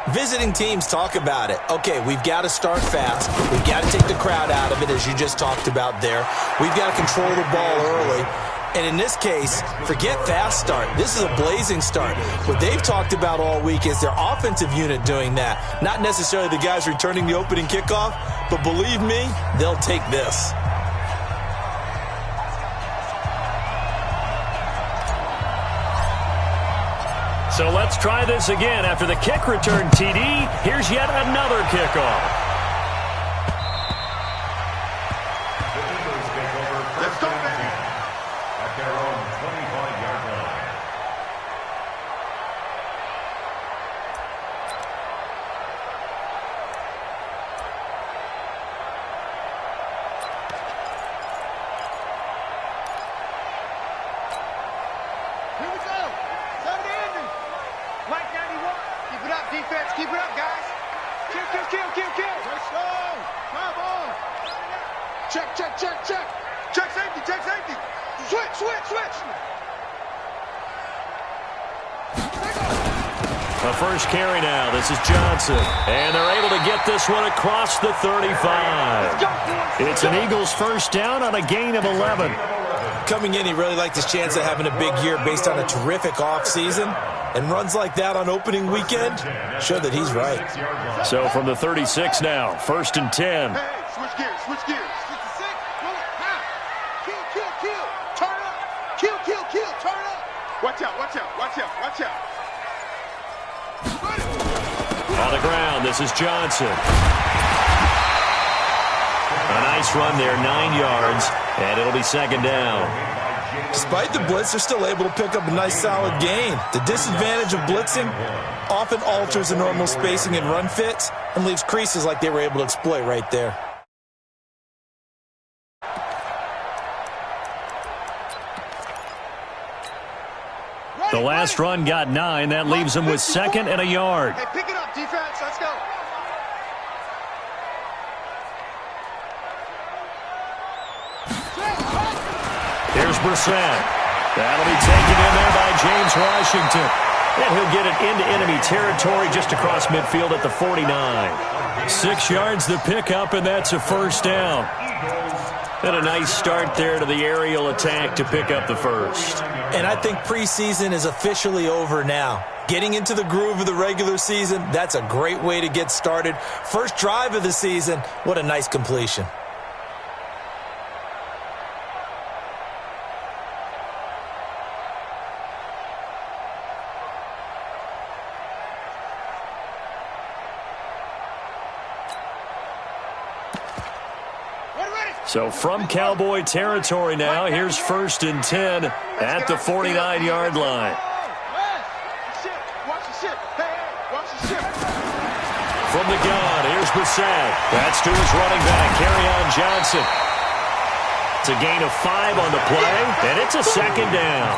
Visiting teams talk about it. Okay, we've got to start fast. We've got to take the crowd out of it, as you just talked about there. We've got to control the ball early. And in this case, forget fast start. This is a blazing start. What they've talked about all week is their offensive unit doing that. Not necessarily the guys returning the opening kickoff, but believe me, they'll take this. So let's try this again. After the kick return TD, here's yet another kickoff. Let's go, man. At their own 25-yard line. Here we go. 70 Andrews. Mike 91. Keep it up, defense. Keep it up, guys. Kill, kill, kill, kill, kill. Let's go. Come on. Check, check, check, check. Check safety, check safety. Switch, switch, switch. A first carry now. This is Johnson. And they're able to get this one across the 35. It's an Eagles first down on a gain of 11. Coming in, he really liked his chance of having a big year based on a terrific offseason. And runs like that on opening weekend show that he's right. So from the 36 now, first and 10. Hey, switch gears, switch gears. 66, roll it, half. Kill, kill, kill. Turn up. Kill, kill, kill. Turn up. Watch out, watch out, watch out, watch out. On the ground, this is Johnson. A nice run there, 9 yards, and it'll be second down. Despite the blitz, they're still able to pick up a nice solid gain. The disadvantage of blitzing often alters the normal spacing and run fits and leaves creases like they were able to exploit right there. The last run got 9. That leaves them with second and a yard. Hey, pick it up, defense. Let's go. Here's Brissett. That'll be taken in there by James Washington. And he'll get it into enemy territory just across midfield at the 49. 6 yards the pickup, and that's a first down. And a nice start there to the aerial attack to pick up the first. And I think preseason is officially over now. Getting into the groove of the regular season, that's a great way to get started. First drive of the season, what a nice completion. So from Cowboy territory now, here's first and 10 at the 49-yard line. From the gun, here's Brissett. That's to his running back, Kerryon Johnson. It's a gain of 5 on the play, and it's a second down.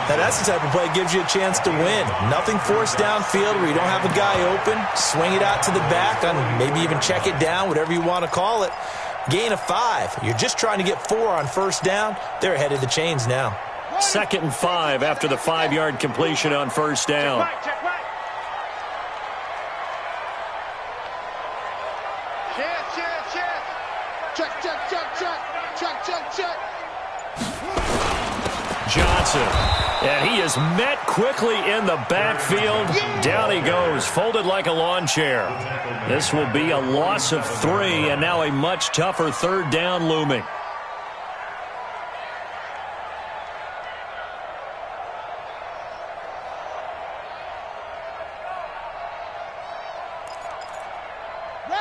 Now that's the type of play that gives you a chance to win. Nothing forced downfield where you don't have a guy open. Swing it out to the back, and maybe even check it down, whatever you want to call it. Gain of 5. You're just trying to get 4 on first down. They're ahead of the chains now. Second and 5 after the 5-yard completion on first down. Check right. Check. Johnson, and he is met quickly in the backfield. Down he goes, folded like a lawn chair. This will be a loss of 3, and now a much tougher third down looming.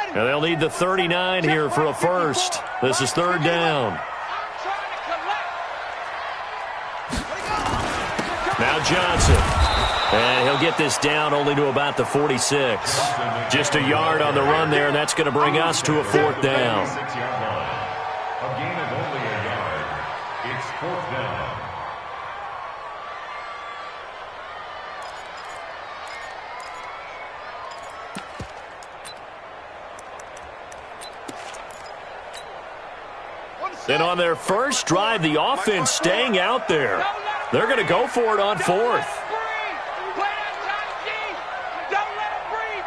And they'll need the 39 here for a first. This is third down. Now Johnson. And he'll get this down only to about the 46. Just a yard on the run there, and that's going to bring us to a fourth down. A gain of only a yard. It's fourth down. And on their first drive, the offense staying out there. They're going to go for it on fourth. Don't let him breathe.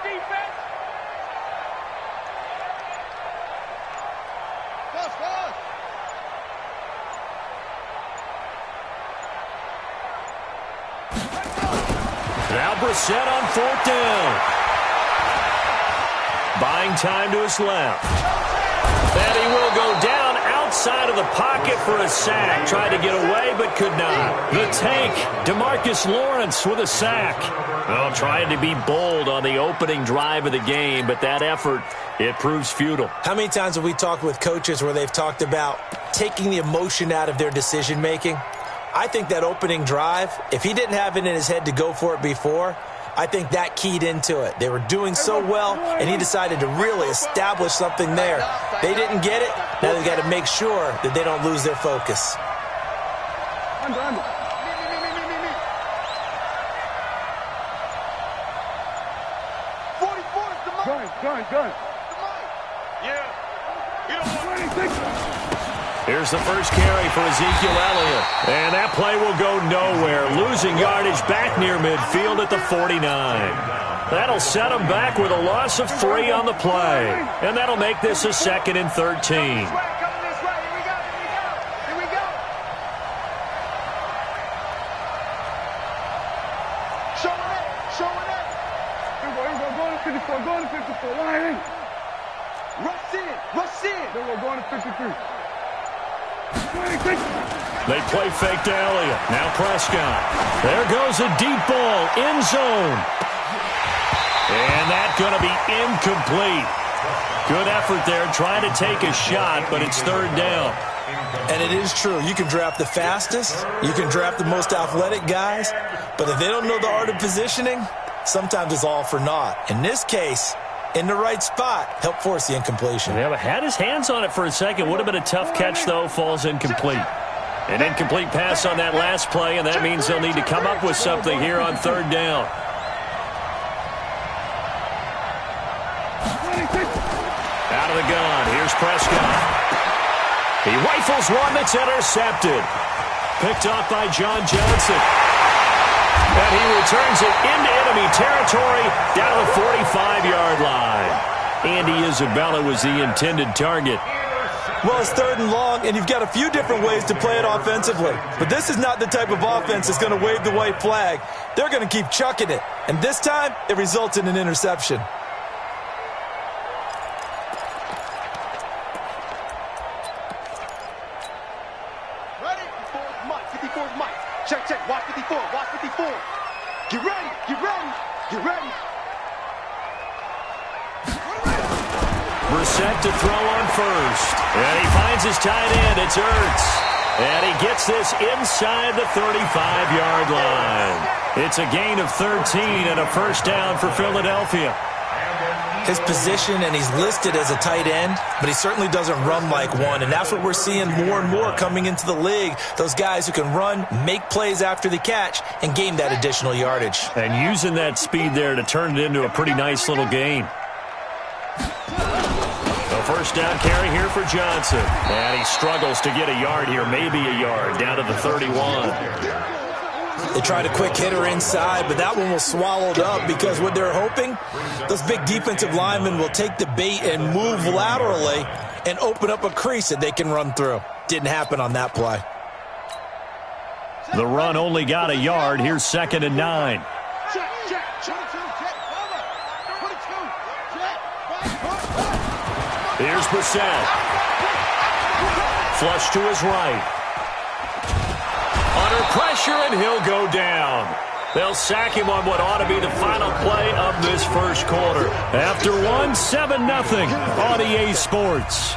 Brissett on 4th down. Buying time to his left. And he will go down outside of the pocket for a sack. Tried to get away, but could not. The tank, DeMarcus Lawrence with a sack. Well, trying to be bold on the opening drive of the game, but that effort, it proves futile. How many times have we talked with coaches where they've talked about taking the emotion out of their decision-making? I think that opening drive, if he didn't have it in his head to go for it before, I think that keyed into it. They were doing so well, and he decided to really establish something there. They didn't get it. Now they've got to make sure that they don't lose their focus. Under. 44 gun. Here's the first carry for Ezekiel Elliott. And that play will go nowhere. Losing yardage back near midfield at the 49. That'll set him back with a loss of 3 on the play. And that'll make this a 2nd and 13. Go to 54. Line in. Rush in. Then we're going to 53. They play fake to Elliott. Now Prescott. There goes a deep ball. End zone. And that's going to be incomplete. Good effort there trying to take a shot, but it's 3rd down. And it is true. You can draft the fastest. You can draft the most athletic guys. But if they don't know the art of positioning, sometimes it's all for naught. In this case, in the right spot, help force the incompletion. Yeah, but had his hands on it for a second. Would have been a tough catch, though. Falls incomplete. An incomplete pass on that last play, and that means they'll need to come up with something here on 3rd down. Out of the gun. Here's Prescott. He rifles one that's intercepted. Picked off by John Johnson. And he returns it into enemy territory down to the 45-yard line. Andy Isabella was the intended target. Well, it's 3rd and long, and you've got a few different ways to play it offensively. But this is not the type of offense that's going to wave the white flag. They're going to keep chucking it. And this time, it results in an interception. Ready? 54's Mike. Check. Watch 54. Get ready. Brissett to throw on first. And he finds his tight end. It's Ertz. And he gets this inside the 35-yard line. It's a gain of 13 and a first down for Philadelphia. His position, and he's listed as a tight end, but he certainly doesn't run like one, and that's what we're seeing more and more coming into the league. Those guys who can run, make plays after the catch, and gain that additional yardage. And using that speed there to turn it into a pretty nice little gain. The first down carry here for Johnson. And he struggles to get a yard here, maybe a yard, down to the 31. They tried a quick hitter inside, but that one was swallowed up because what they're hoping, those big defensive linemen will take the bait and move laterally and open up a crease that they can run through. Didn't happen on that play. The run only got a yard. Here's 2nd and 9. Here's Brissett. Flush to his right. Under pressure, and he'll go down. They'll sack him on what ought to be the final play of this first quarter. After 7-0 on EA Sports.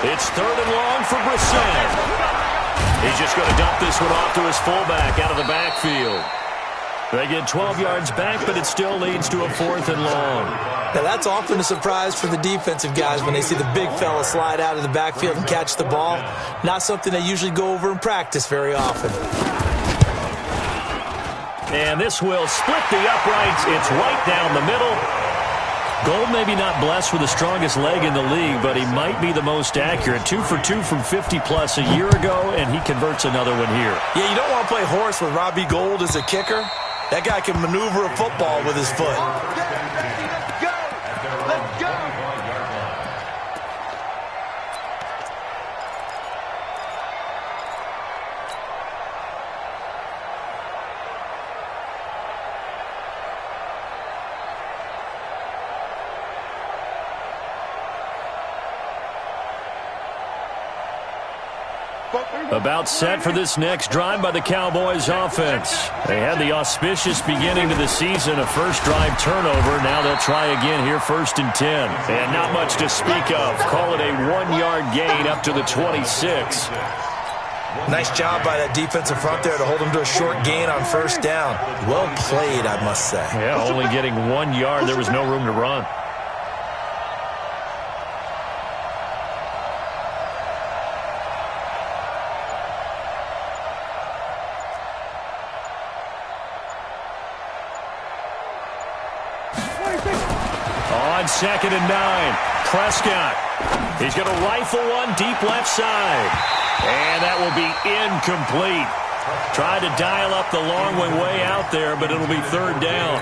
It's 3rd and long for Brissett. He's just going to dump this one off to his fullback out of the backfield. They get 12 yards back, but it still leads to a 4th and long. Now, that's often a surprise for the defensive guys when they see the big fella slide out of the backfield and catch the ball. Not something they usually go over in practice very often. And this will split the uprights. It's right down the middle. Gold maybe not blessed with the strongest leg in the league, but he might be the most accurate. 2 for 2 from 50-plus a year ago, and he converts another one here. Yeah, you don't want to play horse with Robbie Gould as a kicker. That guy can maneuver a football with his foot. Let's go! Let's go! About set for this next drive by the Cowboys offense. They had the auspicious beginning to the season, a first drive turnover. Now they'll try again here, 1st and 10. And not much to speak of. Call it a 1-yard gain up to the 26. Nice job by that defensive front there to hold him to a short gain on 1st down. Well played, I must say. Yeah, only getting 1 yard. There was no room to run. On 2nd and 9, Prescott. He's going to rifle one deep left side. And that will be incomplete. Tried to dial up the long one way out there, but it'll be 3rd down.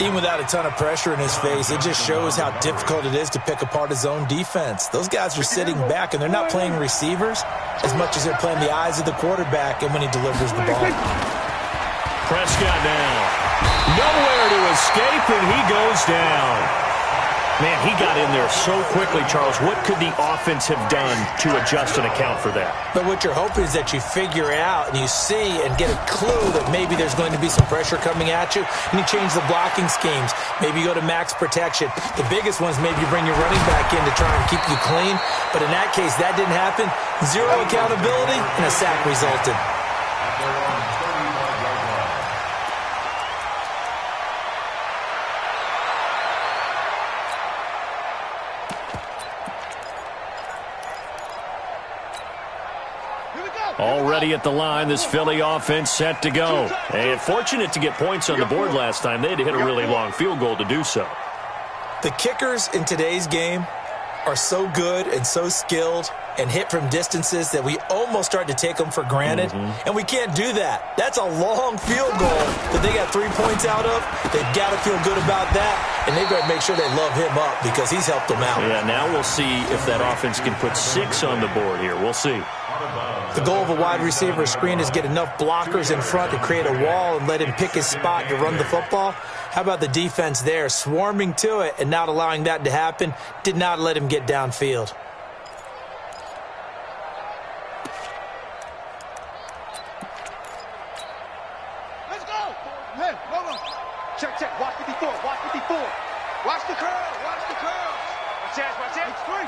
Even without a ton of pressure in his face, it just shows how difficult it is to pick apart his own defense. Those guys are sitting back, and they're not playing receivers as much as they're playing the eyes of the quarterback and when he delivers the ball. Prescott now. Nowhere to escape, and he goes down. Man, he got in there so quickly, Charles. What could the offense have done to adjust and account for that? But what you're hoping is that you figure out and you see and get a clue that maybe there's going to be some pressure coming at you, and you change the blocking schemes. Maybe you go to max protection. The biggest ones, maybe you bring your running back in to try and keep you clean. But in that case, that didn't happen. Zero accountability, and a sack resulted. Already at the line, this Philly offense set to go. And fortunate to get points on the board last time. They had to hit a really long field goal to do so. The kickers in today's game are so good and so skilled and hit from distances that we almost start to take them for granted. And we can't do that. That's a long field goal that they got 3 points out of. They've got to feel good about that, and they've got to make sure they love him up because he's helped them out. Yeah, now we'll see if that offense can put 6 on the board here. We'll see. The goal of a wide receiver screen is get enough blockers in front to create a wall and let him pick his spot to run the football. How about the defense there, swarming to it and not allowing that to happen? Did not let him get downfield. Let's go! Hey, hold on. Check, check. Watch 54. Watch 54. Watch the curl. Watch the curl. Watch that. Watch that. It's 3.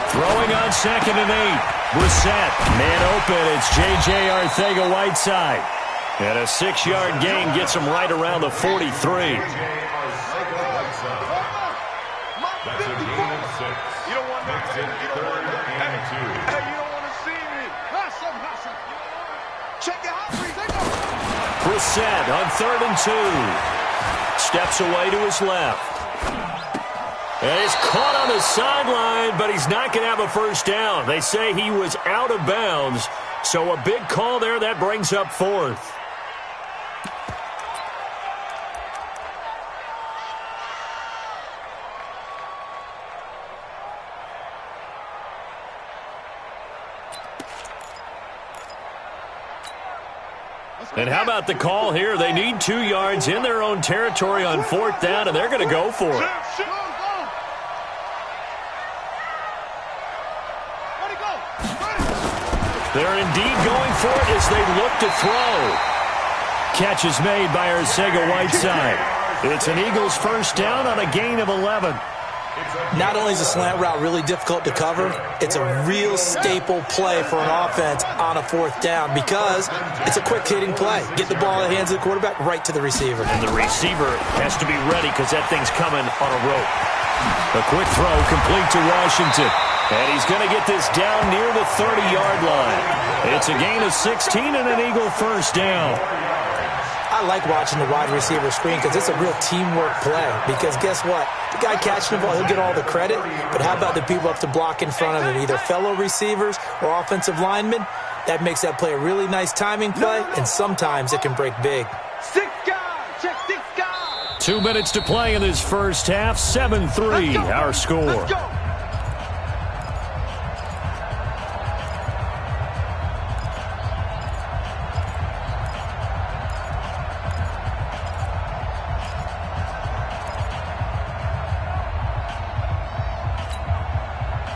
Throwing on 2nd and 8. Brissett, man open. It's J.J. Arcega-Whiteside. And a 6-yard gain gets him right around the 43. That's a gain of 6. You don't want Makes it 3rd and 2. Hey, you don't want to see me. Hustle. Check it out. Brissett on 3rd and 2. Steps away to his left. And he's caught on the sideline, but he's not going to have a 1st down. They say he was out of bounds, so a big call there. That brings up 4th. And how about the call here? They need 2 yards in their own territory on 4th down, and they're going to go for it. They're indeed going for it as they look to throw. Catch is made by Arcega-Whiteside. It's an Eagles 1st down on a gain of 11. Not only is a slant route really difficult to cover, it's a real staple play for an offense on a 4th down because it's a quick-hitting play. Get the ball in the hands of the quarterback right to the receiver. And the receiver has to be ready because that thing's coming on a rope. A quick throw complete to Washington. And he's going to get this down near the 30-yard line. It's a gain of 16 and an Eagle 1st down. I I like watching the wide receiver screen because it's a real teamwork play. Because guess what? The guy catching the ball, he'll get all the credit. But how about the people up to block in front of him, either fellow receivers or offensive linemen? That makes that play a really nice timing play, and sometimes it can break big. 6 guys. Check 6 guys. 2 minutes to play in this first half. 7-3 our score. Let's go.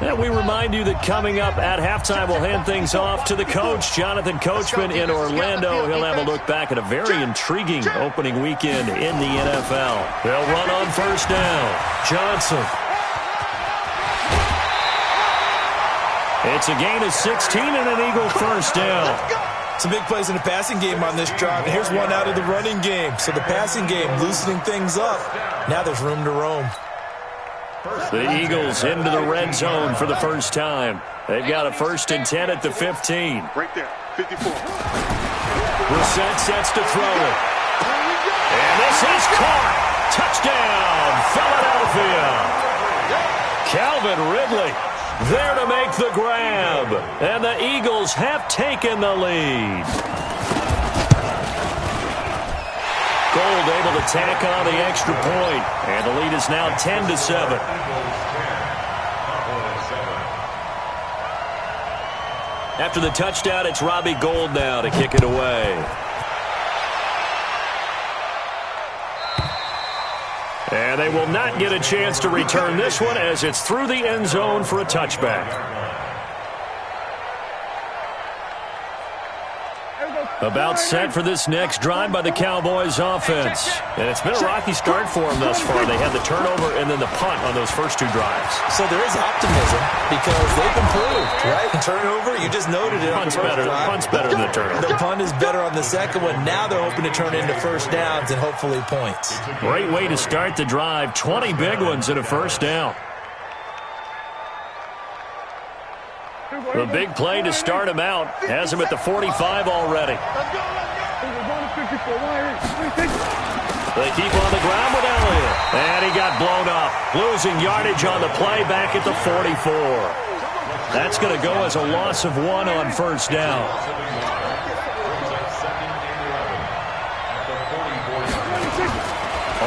And we remind you that coming up at halftime, we'll hand things off to the coach, Jonathan Coachman in Orlando. He'll have a look back at a very intriguing opening weekend in the NFL. They'll run on first down. Johnson. It's a gain of 16 and an Eagle first down. Some big plays in the passing game on this drive, and here's one out of the running game. So the passing game loosening things up. Now there's room to roam. The Eagles into the red zone for the first time. They've got a 1st and 10 at the 15. Right there, 54. Brissett sets to throw it. And this is caught. Touchdown, Philadelphia. Calvin Ridley there to make the grab. And the Eagles have taken the lead. Gold able to tack on the extra point, and the lead is now 10-7. After the touchdown, it's Robbie Gould now to kick it away. And they will not get a chance to return this one as it's through the end zone for a touchback. About set for this next drive by the Cowboys offense. And it's been a rocky start for them thus far. They had the turnover and then the punt on those first 2 drives. So there is optimism because they've improved, right? Turnover, you just noted it. Punt's better than the turnover. The punt is better on the second one. Now they're hoping to turn into first downs and hopefully points. Great way to start the drive. 20 big ones and a first down. The big play to start him out has him at the 45 already. They keep on the ground with Elliott. And he got blown up. Losing yardage on the play back at the 44. That's going to go as a loss of 1 on first down.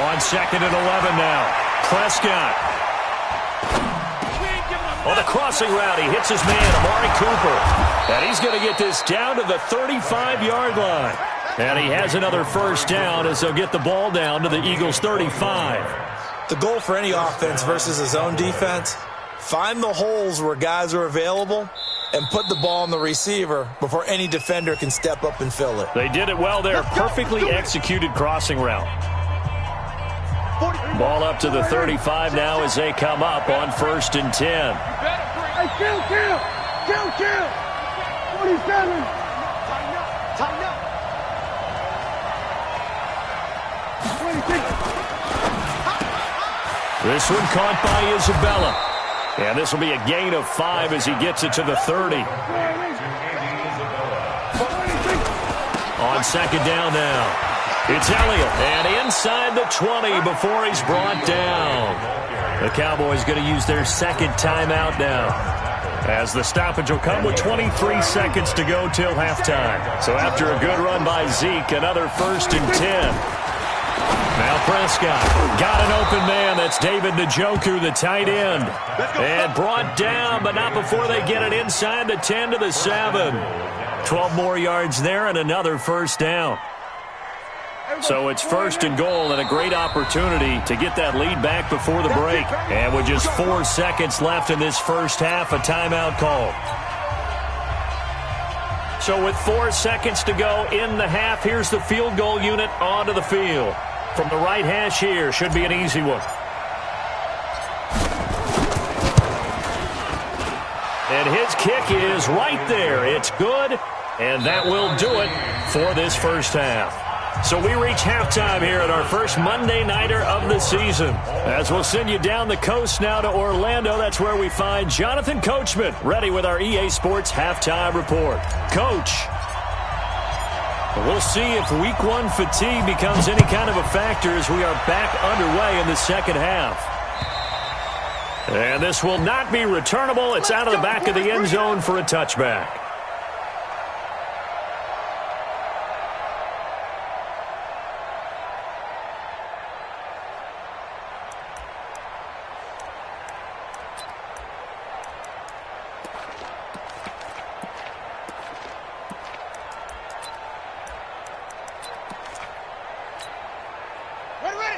On 2nd and 11 now. Prescott. On the crossing route, he hits his man, Amari Cooper. And he's going to get this down to the 35-yard line. And he has another first down as they'll get the ball down to the Eagles' 35. The goal for any offense versus his own defense, find the holes where guys are available and put the ball on the receiver before any defender can step up and fill it. They did it well there. Perfectly executed crossing route. Ball up to the 35 now as they come up on 1st and 10. Hey, kill. 47. Tighten up. 26. This one caught by Isabella. And this will be a gain of 5 as he gets it to the 30. On 2nd down now. It's Elliott, and inside the 20 before he's brought down. The Cowboys going to use their 2nd timeout now, as the stoppage will come with 23 seconds to go till halftime. So after a good run by Zeke, another 1st and 10. Now Prescott got an open man. That's David Njoku, the tight end. And brought down, but not before they get it inside the 10 to the 7. 12 more yards there and another first down. So it's 1st and goal and a great opportunity to get that lead back before the break. And with just 4 seconds left in this first half, a timeout call. So with 4 seconds to go in the half, here's the field goal unit onto the field. From the right hash here, should be an easy one. And his kick is right there. It's good, and that will do it for this first half. So we reach halftime here at our first Monday Nighter of the season. As we'll send you down the coast now to Orlando, that's where we find Jonathan Coachman ready with our EA Sports Halftime Report. Coach. We'll see if week one fatigue becomes any kind of a factor as we are back underway in the second half. And this will not be returnable. It's out of the back of the end zone for a touchback.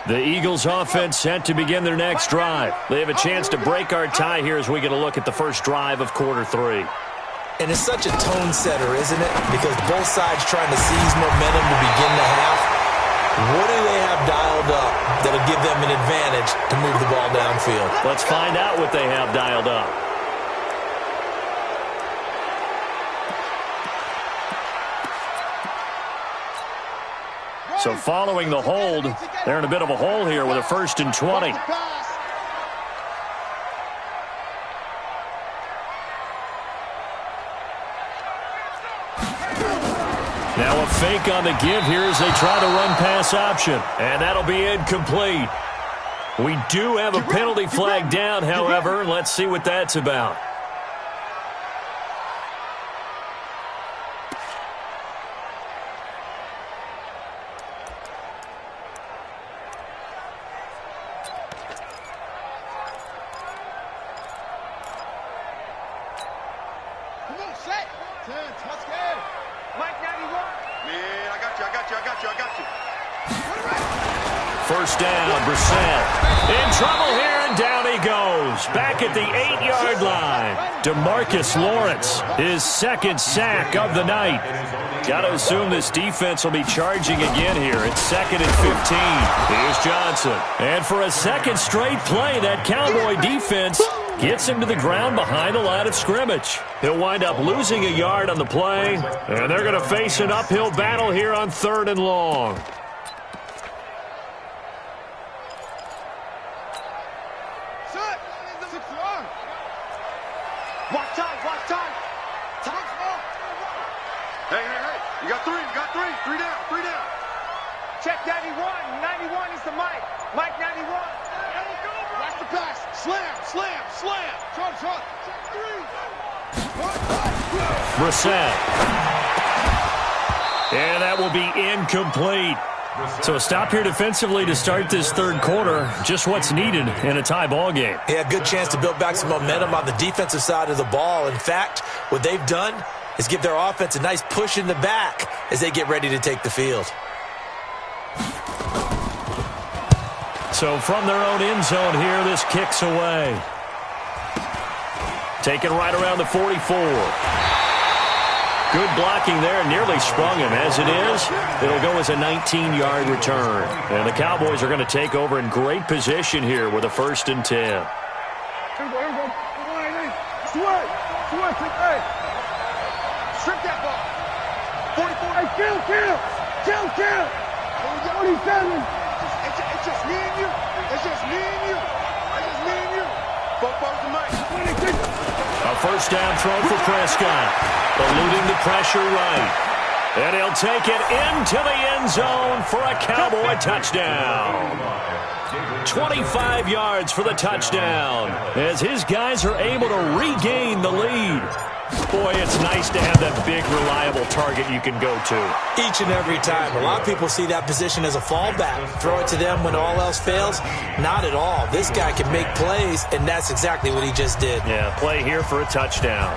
The Eagles offense set to begin their next drive. They have a chance to break our tie here as we get a look at the first drive of quarter 3. And it's such a tone setter, isn't it? Because both sides trying to seize momentum to begin the half. What do they have dialed up that'll give them an advantage to move the ball downfield? Let's find out what they have dialed up. So following the hold, they're in a bit of a hole here with a 1st and 20. Now a fake on the give here as they try to run pass option. And that'll be incomplete. We do have a penalty flag down, however. Let's see what that's about. First down, Brissett. In trouble here, and down he goes. Back at the 8-yard line. DeMarcus Lawrence, his 2nd sack of the night. Got to assume this defense will be charging again here. It's 2nd and 15. Here's Johnson. And for a 2nd straight play, that Cowboy defense gets him to the ground behind the line of scrimmage. He'll wind up losing a yard on the play, and they're going to face an uphill battle here on 3rd and long. Check 91. 91 is the Mike. Mike 91. Watch the pass. Slam, slam, slam. Trot. Check 3. Brissett. And that will be incomplete. So a stop here defensively to start this 3rd quarter. Just what's needed in a tie ball game. Yeah, good chance to build back some momentum on the defensive side of the ball. In fact, what they've done is give their offense a nice push in the back as they get ready to take the field. So from their own end zone here, this kicks away. Taken right around the 44. Good blocking there, nearly sprung him. As it is, it'll go as a 19-yard return. And the Cowboys are going to take over in great position here with a 1st and 10. Here we go. Strip that ball. 44. Hey, kill. 27. It's just me and you. It's just me and you. Both the mic. A 1st down throw for Prescott. Eluding the pressure right. And he'll take it into the end zone for a Cowboy touchdown. 25 yards for the touchdown as his guys are able to regain the lead. Boy, it's nice to have that big, reliable target you can go to. Each and every time. A lot of people see that position as a fallback. Throw it to them when all else fails. Not at all. This guy can make plays, and that's exactly what he just did. Yeah, play here for a touchdown.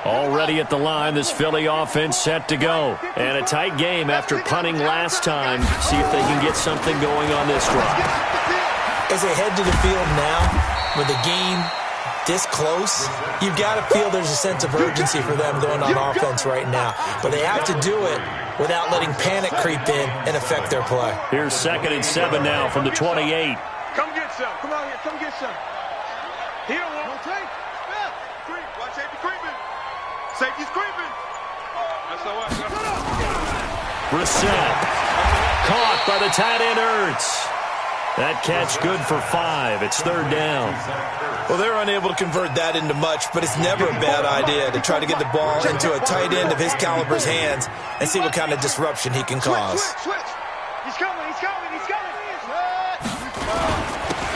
Already at the line, this Philly offense set to go. And a tight game after punting last time. See if they can get something going on this drive. As they head to the field now, with the game this close, you've got to feel there's a sense of urgency for them going on offense right now. But they have to do it without letting panic creep in and affect their play. Here's 2nd and 7 now from the 28. Come get some. Come on here. Come get some. He don't want to take. Watch safety creeping. Safety's creeping. Brissett. Caught by the tight end, Ertz. That catch good for 5. It's third down. Well, they're unable to convert that into much, but it's never a bad idea to try to get the ball into a tight end of his caliber's hands and see what kind of disruption he can cause. Switch. He's coming.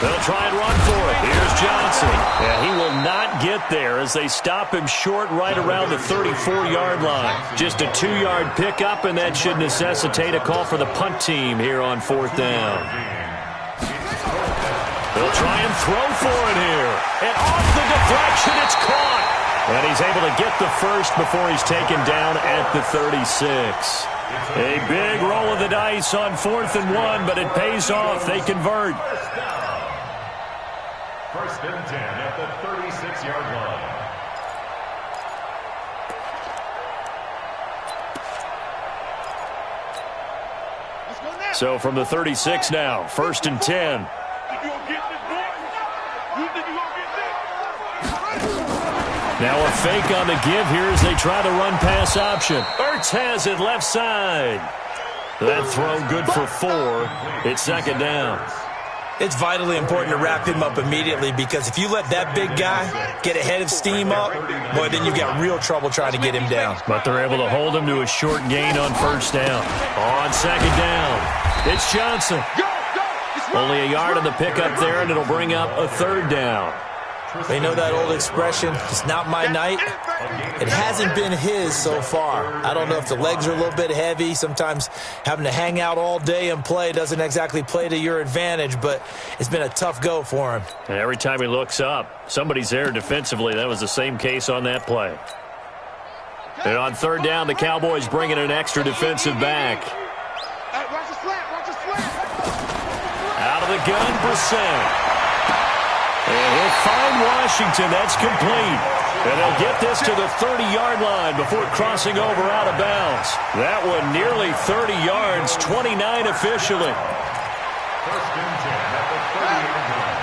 They'll try and run for it. Here's Johnson. Yeah, he will not get there as they stop him short right around the 34-yard line. Just a 2-yard pickup, and that should necessitate a call for the punt team here on fourth down. They'll try and throw for it here. And off the deflection, it's caught. And he's able to get the first before he's taken down at the 36. A big roll of the dice on 4th and 1, but it pays off. They convert. First and 10 at the 36-yard line. So from the 36 now, 1st and 10. Now a fake on the give here as they try the run-pass option. Ertz has it left side. That throw good for 4. It's second down. It's vitally important to wrap him up immediately because if you let that big guy get ahead of steam up, boy, then you've got real trouble trying to get him down. But they're able to hold him to a short gain on first down. On second down, it's Johnson. Only a yard on the pickup there, and it'll bring up a third down. They know that old expression, it's not my night. It hasn't been his so far. I don't know if the legs are a little bit heavy. Sometimes having to hang out all day and play doesn't exactly play to your advantage, but it's been a tough go for him. And every time he looks up, somebody's there defensively. That was the same case on that play. And on third down, the Cowboys bring in an extra defensive back. Out of the gun, Brissett. And he'll find Washington. That's complete. And they'll get this to the 30-yard line before crossing over out of bounds. That one nearly 30 yards, 29 officially. First and 10 at the 30-yard line.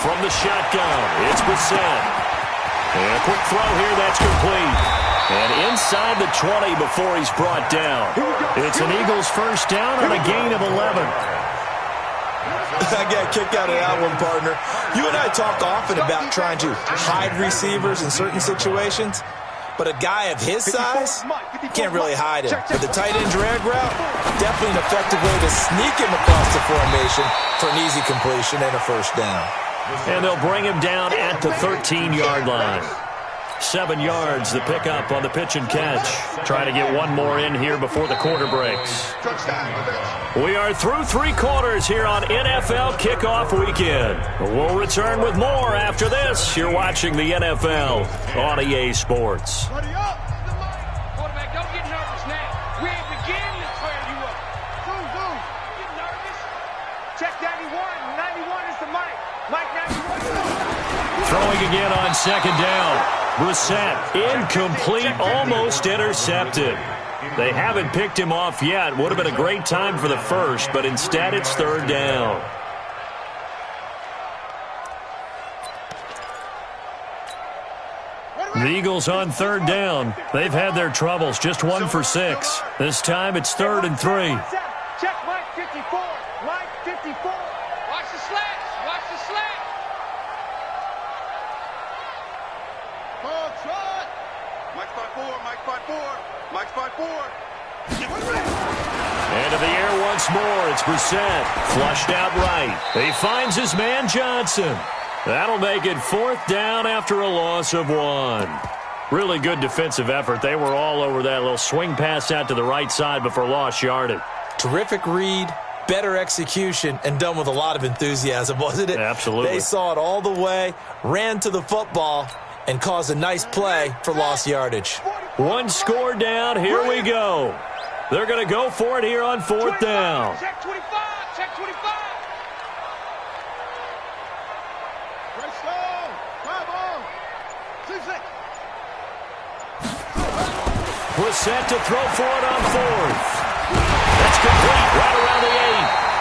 From the shotgun, it's Brissett. And a quick throw here, that's complete. And inside the 20 before he's brought down. It's an Eagles first down on a gain of 11. I got a kick out of that one, partner. You and I talk often about trying to hide receivers in certain situations, but a guy of his size, you can't really hide him. With the tight end drag route, definitely an effective way to sneak him across the formation for an easy completion and a first down. And they'll bring him down at the 13-yard line. 7 yards, the pickup on the pitch and catch. Trying to get one more in here before the quarter breaks. We are through 3 quarters here on NFL Kickoff Weekend. We'll return with more after this. You're watching the NFL on EA Sports. Quarterback, don't get nervous now. We ain't beginning to tear you up. Get nervous. Check 91. 91 is the mic. Mike 91. Throwing again on second down. Brissett, incomplete, almost intercepted. They haven't picked him off yet. Would have been a great time for the first, but instead it's third down. The Eagles on third down. They've had their troubles, just 1 for 6. This time it's 3rd and 3. Check Mike 54. Mike 54. Watch the slats. Watch the slats. Mike's by 4. Mike's by 4. Mike's by 4. And to the air once more. It's Brissett. Flushed out right. He finds his man Johnson. That'll make it 4th down after a loss of 1. Really good defensive effort. They were all over that little swing pass out to the right side before lost yardage. Terrific read, better execution, and done with a lot of enthusiasm, wasn't it? Absolutely. They saw it all the way, ran to the football, and caused a nice play for lost yardage. 1 score down. Here we go. They're going to go for it here on 4th down. Check 25. Check 25. Brissett to throw for it on 4th. That's complete right around the 8.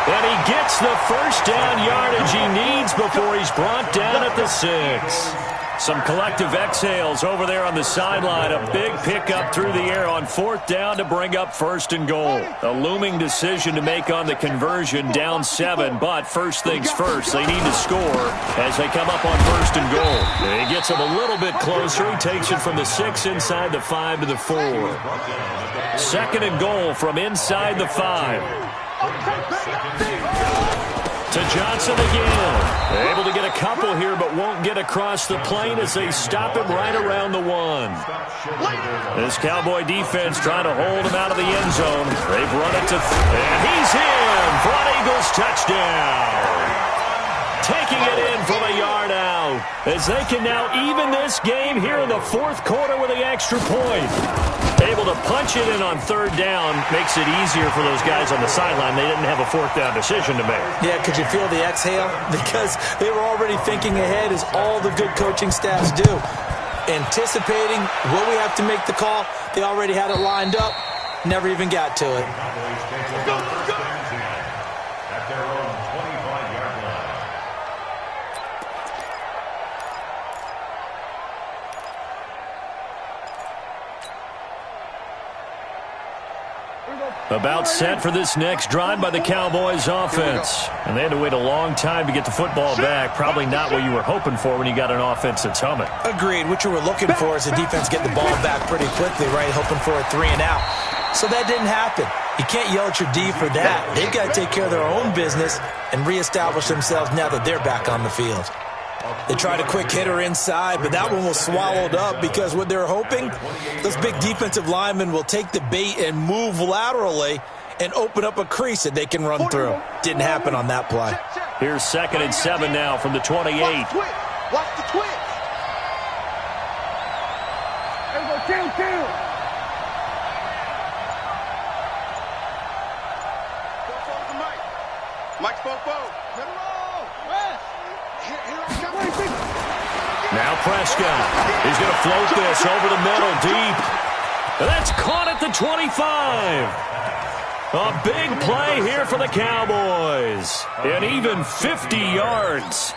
And he gets the first down yardage he needs before he's brought down at the 6. Some collective exhales over there on the sideline. A big pickup through the air on 4th down to bring up 1st and goal. A looming decision to make on the conversion, down 7. But first things first, they need to score as they come up on 1st and goal. He gets them a little bit closer. He takes it from the 6 inside the 5 to the 4. 2nd and goal from inside the 5. To Johnson again. Able to get a couple here, but won't get across the plane as they stop him right around the 1. This Cowboy defense trying to hold him out of the end zone. They've run it to... and he's in for an Eagles touchdown. Taking it in from a yard out as they can now even this game here in the 4th quarter with the extra point. Able to punch it in on 3rd down makes it easier for those guys on the sideline. They didn't have a 4th down decision to make. Yeah, could you feel the exhale? Because they were already thinking ahead, as all the good coaching staffs do. Anticipating, will we have to make the call? They already had it lined up. Never even got to it. At their own 25-yard line. About set for this next drive by the Cowboys offense. And they had to wait a long time to get the football back. Probably not what you were hoping for when you got an offense that's humming. Agreed. What you were looking for is the defense get the ball back pretty quickly, right? Hoping for a 3 and out. So that didn't happen. You can't yell at your D for that. They've got to take care of their own business and reestablish themselves now that they're back on the field. They tried a quick hitter inside, but that one was swallowed up because what they're hoping, those big defensive linemen will take the bait and move laterally and open up a crease that they can run through. Didn't happen on that play. Here's 2nd and 7 now from the 28. Watch the twitch. There we go, kill. Mike Fofo. Now Prescott. He's going to float this over the middle deep. That's caught at the 25. A big play here for the Cowboys. And even 50 yards.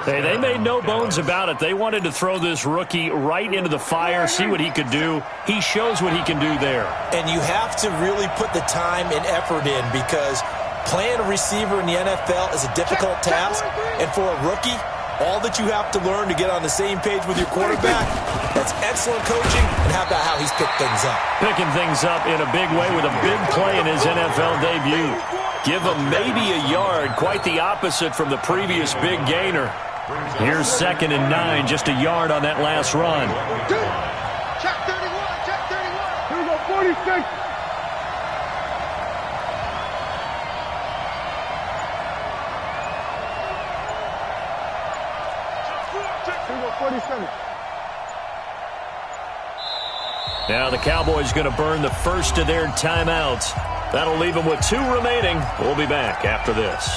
Hey, they made no bones about it. They wanted to throw this rookie right into the fire, see what he could do. He shows what he can do there. And you have to really put the time and effort in, because playing a receiver in the NFL is a difficult task. And for a rookie, all that you have to learn to get on the same page with your quarterback, that's excellent coaching. And how about how he's picked things up? Picking things up in a big way with a big play in his NFL debut. Give him maybe a yard, quite the opposite from the previous big gainer. Here's 2nd and 9, just a yard on that last run. Check 31. Here we go, 46. Now the Cowboys going to burn the first of their timeouts. That'll leave them with 2 remaining. We'll be back after this.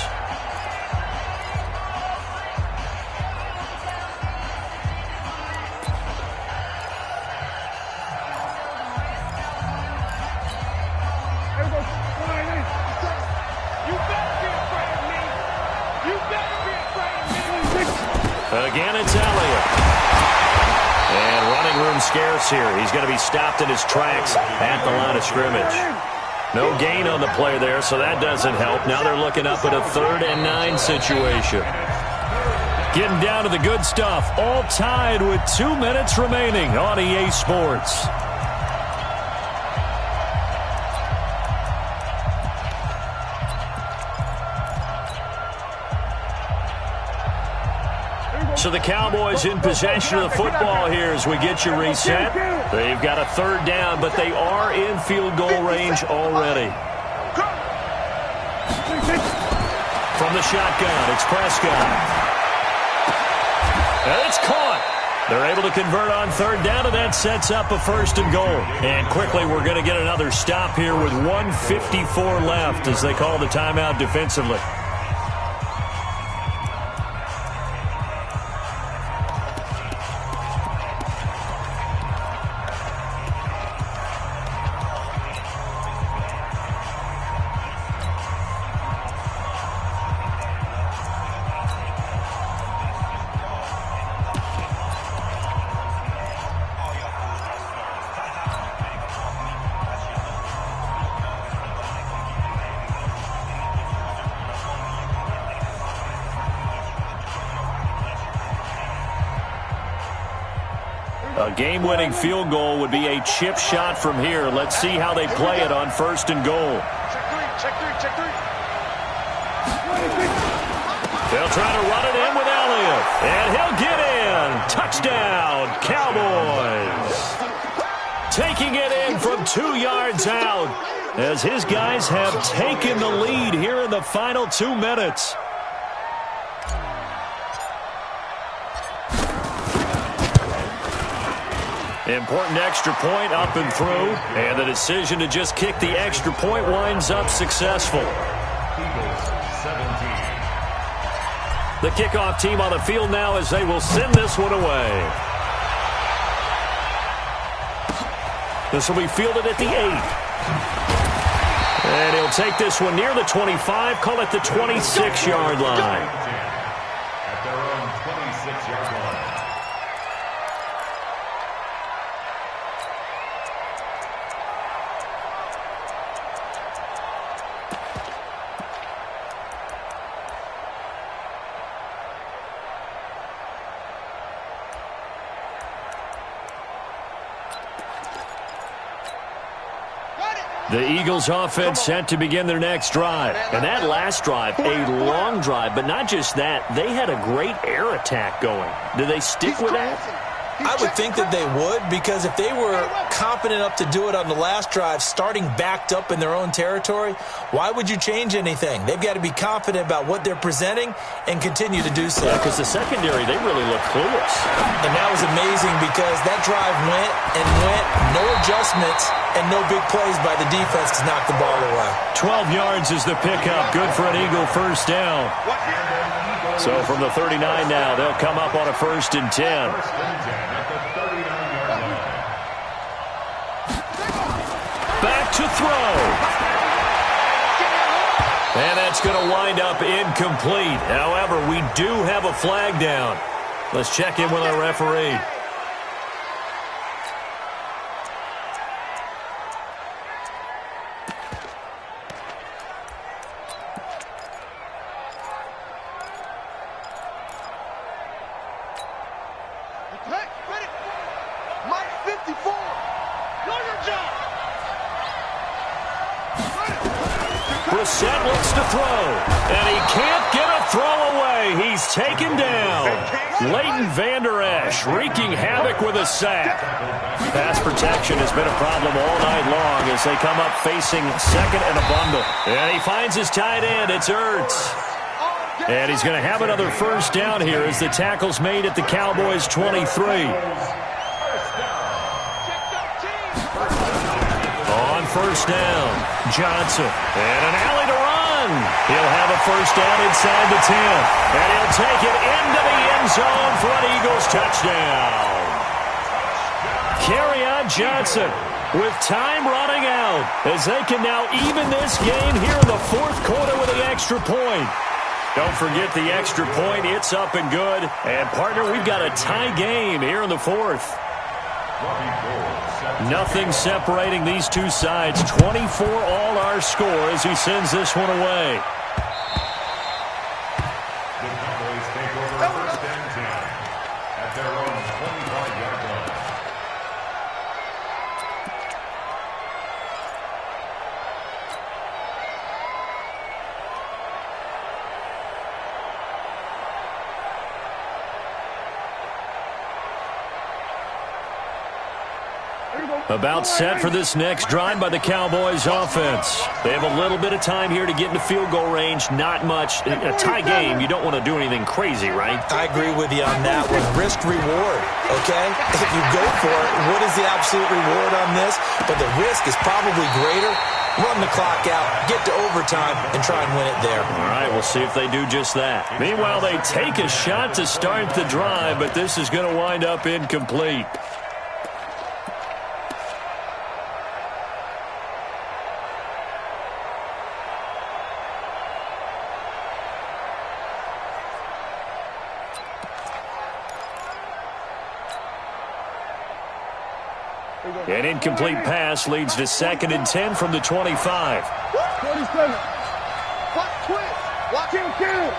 Again, it's Elliott. And running room scarce here. He's going to be stopped in his tracks at the line of scrimmage. No gain on the play there, so that doesn't help. Now they're looking up at a 3rd and 9 situation. Getting down to the good stuff. All tied with 2 minutes remaining on EA Sports. So the Cowboys in possession of the football here as we get you reset. They've got a 3rd down, but they are in field goal range already. From the shotgun, it's Prescott. And it's caught. They're able to convert on 3rd down, and that sets up a 1st and goal. And quickly, we're going to get another stop here with 1:54 left as they call the timeout defensively. A game-winning field goal would be a chip shot from here. Let's see how they play it on 1st and goal. Check three. They'll try to run it in with Elliott. And he'll get in. Touchdown, Cowboys. Taking it in from 2 yards out as his guys have taken the lead here in the final 2 minutes. Important extra point up and through, and the decision to just kick the extra point winds up successful. Eagles 17. The kickoff team on the field now as they will send this one away. This will be fielded at the 8. And he'll take this one near the 25, call it the 26-yard line. At their own 26-yard line. The Eagles offense set to begin their next drive. And that last drive, a long drive, but not just that, they had a great air attack going. Do they stick with that? I would think that they would, because if they were competent enough to do it on the last drive, starting backed up in their own territory, why would you change anything? They've got to be confident about what they're presenting and continue to do so. Yeah, because the secondary, they really look clueless. And that was amazing because that drive went and went, no adjustments, and no big plays by the defense to knock the ball away. 12 yards is the pickup. Good for an Eagle first down. So from the 39 now, they'll come up on a 1st and 10. First and 10 at the 39-yard line. Back to throw. And that's going to wind up incomplete. However, we do have a flag down. Let's check in with our referee. Brissett looks to throw, and he can't get a throw away. He's taken down. Leighton Vander Esch wreaking havoc with a sack. Pass protection has been a problem all night long as they come up facing second and a bundle. And he finds his tight end. It's Ertz. And he's going to have another first down here as the tackle's made at the Cowboys' 23. On first down, Johnson. And an alley to run. He'll have a first down inside the 10. And he'll take it into the end zone for an Eagles touchdown. Kerryon Johnson with time running out as they can now even this game here in the 4th quarter with the extra point. Don't forget the extra point. It's up and good. And, partner, we've got a tie game here in the 4th. Nothing separating these two sides. 24 all our score as he sends this one away. The Cowboys take over first and 10 at their own 25-yard line. About set for this next drive by the Cowboys offense. They have a little bit of time here to get into field goal range. Not much. A tie game, you don't want to do anything crazy, right? I agree with you on that one. Risk reward, okay? If you go for it, what is the absolute reward on this? But the risk is probably greater. Run the clock out, get to overtime, and try and win it there. All right, we'll see if they do just that. Meanwhile, they take a shot to start the drive, but this is going to wind up incomplete. An incomplete pass leads to 2nd and 10 from the 25. 27. Watch twist. Watch him kill.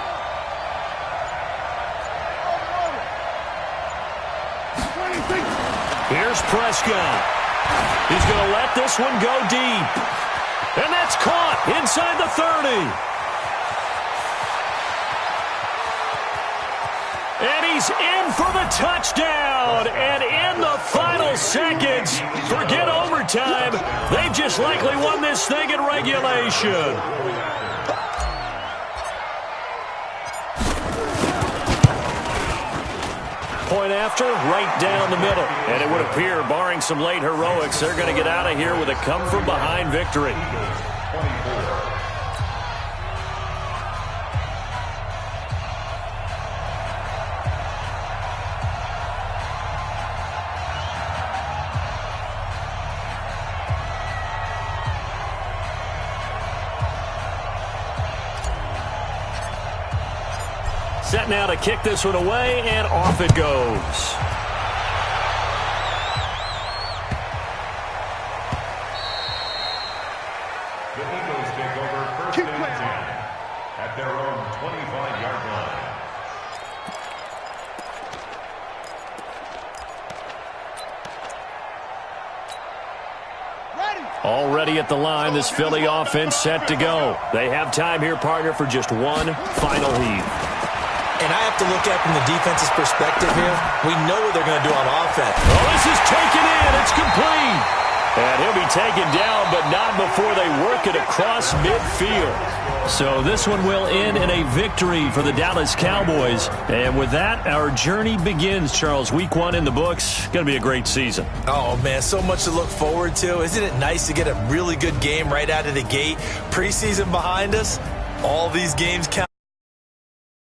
26. Here's Prescott. He's going to let this one go deep. And that's caught inside the 30. And he's in for the touchdown. And in the final seconds, forget overtime. They've just likely won this thing in regulation. Point after, right down the middle. And it would appear, barring some late heroics, they're going to get out of here with a come-from-behind victory. Set now to kick this one away, and off it goes. The Eagles take over first and 10 at their own 25-yard line. Already at the line, this Philly offense set to go. They have time here, partner, for just one final heave. And I have to look at from the defense's perspective here. We know what they're going to do on offense. Oh, this is taken in. It's complete. And he'll be taken down, but not before they work it across midfield. So this one will end in a victory for the Dallas Cowboys. And with that, our journey begins, Charles. Week 1 in the books. Going to be a great season. Oh, man, so much to look forward to. Isn't it nice to get a really good game right out of the gate? Preseason behind us. All these games count.